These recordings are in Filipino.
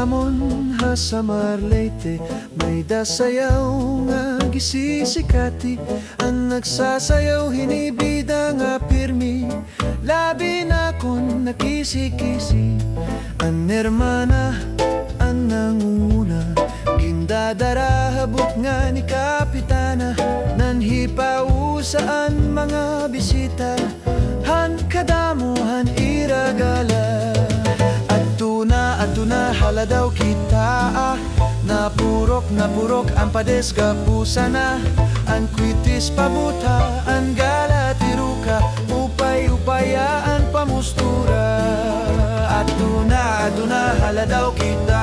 amon ha sa Marleyte, may dasayaw nga gisisikati. Ang nagsasayaw hinibida nga pirmi, labi na kon nakisi-kisi. Ang hermana, ang nangunguna, gindadara habot nga ni Kapitana. Nanhipaw saan mga bisita, han kadamuhan iragala. Atuna haladaw kita, napurok ang pades kapusana. Ang kwitis pabuta, ang gala tiruka, upay-upayaan pamustura. Atuna haladaw kita,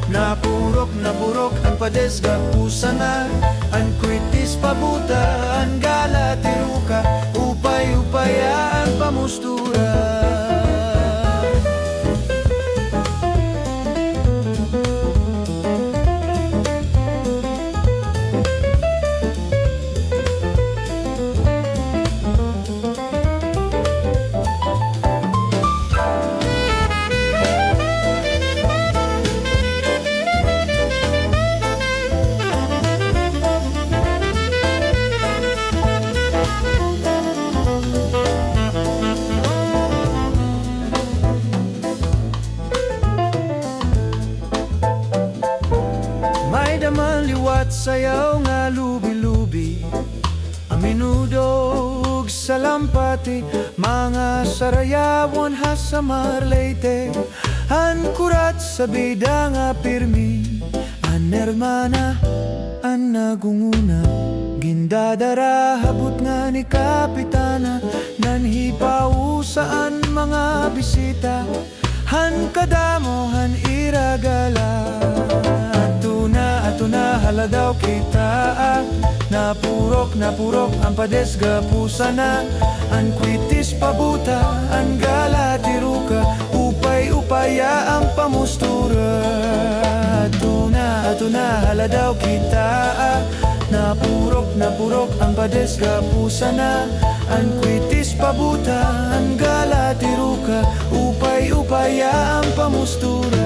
napurok ang pades kapusana. Ang kwitis pabuta, ang gala tiruka, upay-upayaan pamustura. Liwat sayaw nga lubi-lubi, a menudo sa lampati. Mga sarayawon ha sa Marleyte, an kurat sa bida nga pirmi. An hermana, an nagunguna, gindadara habot nga ni Kapitana. Nanhipaw saan mga bisita, han kadamo han iragala. Atuna haladaw kita, napurok ang pades kapusana. Ang kwitis pabuta, ang gala tiruka, upay-upaya ang pamustura. Atuna haladaw kita, napurok ang pades kapusana. Ang kwitis pabuta, ang gala tiruka, upay-upaya ang pamustura.